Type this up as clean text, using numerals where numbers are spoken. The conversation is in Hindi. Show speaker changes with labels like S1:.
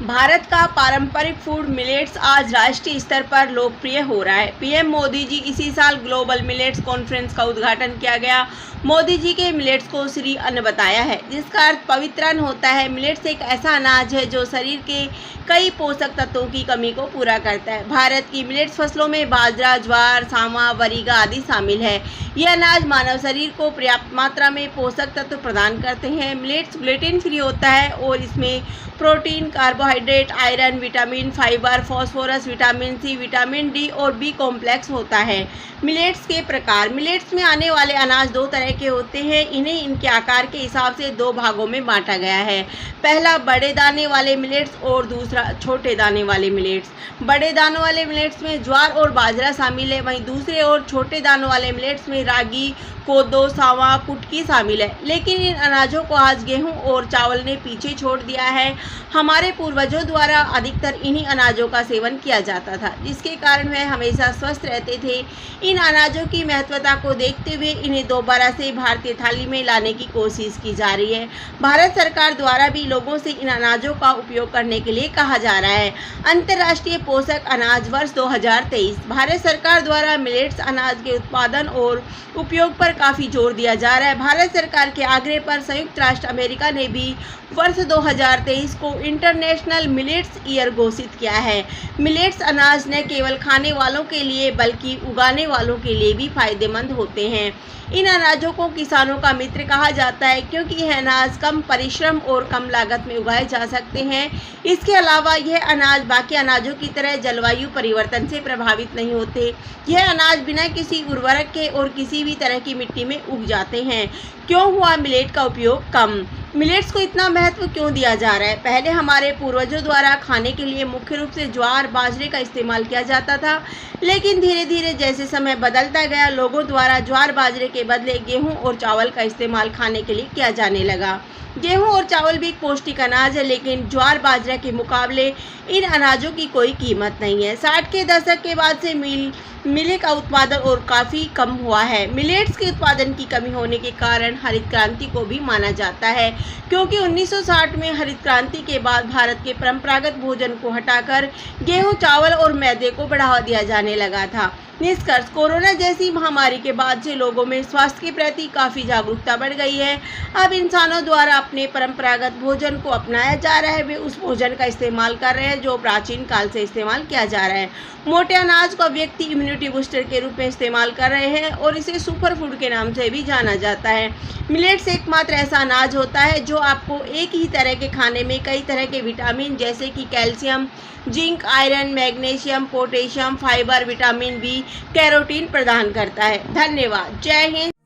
S1: भारत का पारंपरिक फूड मिलेट्स आज राष्ट्रीय स्तर पर लोकप्रिय हो रहा है। पीएम मोदी जी इसी साल ग्लोबल मिलेट्स कॉन्फ्रेंस का उद्घाटन किया गया। मोदी जी के मिलेट्स को श्री अन्न बताया है, जिसका अर्थ पवित्र अन्न होता है। मिलेट्स एक ऐसा अनाज है जो शरीर के कई पोषक तत्वों की कमी को पूरा करता है। भारत की मिलेट्स फसलों में बाजरा, ज्वार, सावा, वरीगा आदि शामिल है। यह अनाज मानव शरीर को पर्याप्त मात्रा में पोषक तत्व प्रदान करते हैं। मिलेट्स ग्लूटेन फ्री होता है और इसमें protein, carbohydrate, iron, vitamin, fibre, phosphorus, vitamin C, vitamin D और बी कॉम्प्लेक्स होता है। मिलेट्स के प्रकार। मिलेट्स में आने वाले अनाज दो तरह के होते हैं। इन्हें इनके आकार के हिसाब से दो भागों में बांटा गया है। पहला बड़े दाने वाले मिलेट्स और दूसरा छोटे दाने वाले मिलेट्स। बड़े दानों वाले मिलेट्स में ज्वार और बाजरा शामिल है, वहीं दूसरे और छोटे दानों वाले मिलेट्स में रागी, कोदो, सावा, कुटकी शामिल है। लेकिन इन अनाजों को आज गेहूं और चावल ने पीछे छोड़ दिया है। हमारे पूर्वजों द्वारा अधिकतर इन्हीं अनाजों का सेवन किया जाता था, जिसके कारण वह हमेशा स्वस्थ रहते थे। इन अनाजों की महत्वता को देखते हुए इन्हें दोबारा से भारतीय थाली में लाने की कोशिश की जा रही है। भारत सरकार द्वारा भी लोगों से इन अनाजों का उपयोग करने के लिए कहा जा रहा है। अंतर्राष्ट्रीय पोषक अनाज वर्ष 2023। भारत सरकार द्वारा मिलेट्स अनाज के उत्पादन और उपयोग पर काफी जोर दिया जा रहा है। भारत सरकार के आग्रह पर संयुक्त राष्ट्र अमेरिका ने भी वर्ष 2023 को इंटरनेशनल मिलेट्स ईयर घोषित किया है। मिलेट्स अनाज न केवल खाने वालों के लिए बल्कि उगाने वालों के लिए भी फायदेमंद होते हैं। इन अनाजों को किसानों का मित्र कहा जाता है, क्योंकि यह अनाज कम परिश्रम और कम लागत में उगाए जा सकते हैं। इसके अलावा यह अनाज बाकी अनाजों की तरह जलवायु परिवर्तन से प्रभावित नहीं होते। यह अनाज बिना किसी उर्वरक के और किसी भी तरह की मिट्टी में उग जाते हैं। क्यों हुआ मिलेट का उपयोग कम? मिलेट्स को इतना महत्व क्यों दिया जा रहा है? पहले हमारे पूर्वजों द्वारा खाने के लिए मुख्य रूप से ज्वार, बाजरे का इस्तेमाल किया जाता था, लेकिन धीरे धीरे जैसे समय बदलता गया, लोगों द्वारा ज्वार, बाजरे के बदले गेहूं और चावल का इस्तेमाल खाने के लिए किया जाने लगा। गेहूं और चावल भी एक पौष्टिक अनाज है, लेकिन ज्वार, बाजरा के मुकाबले इन अनाजों की कोई कीमत नहीं है। 60 के दशक के बाद से मिले का उत्पादन और काफ़ी कम हुआ है। मिलेट्स के उत्पादन की कमी होने के कारण हरित क्रांति को भी माना जाता है, क्योंकि 1960 में हरित क्रांति के बाद भारत के परंपरागत भोजन को हटाकर गेहूं, चावल और मैदे को बढ़ावा दिया जाने लगा था। निष्कर्ष: कोरोना जैसी महामारी के बाद से लोगों में स्वास्थ्य के प्रति काफ़ी जागरूकता बढ़ गई है। अब इंसानों द्वारा अपने परंपरागत भोजन को अपनाया जा रहा है। वे उस भोजन का इस्तेमाल कर रहे हैं जो प्राचीन काल से इस्तेमाल किया जा रहा है। मोटे अनाज को व्यक्ति इम्यूनिटी बूस्टर के रूप में इस्तेमाल कर रहे हैं और इसे सुपर फूड के नाम से भी जाना जाता है। मिलेट्स एकमात्र ऐसा अनाज होता है जो आपको एक ही तरह के खाने में कई तरह के विटामिन जैसे कि calcium, zinc, iron, magnesium, potassium, fibre, vitamin B, carotene प्रदान करता है। धन्यवाद। जय हिंद।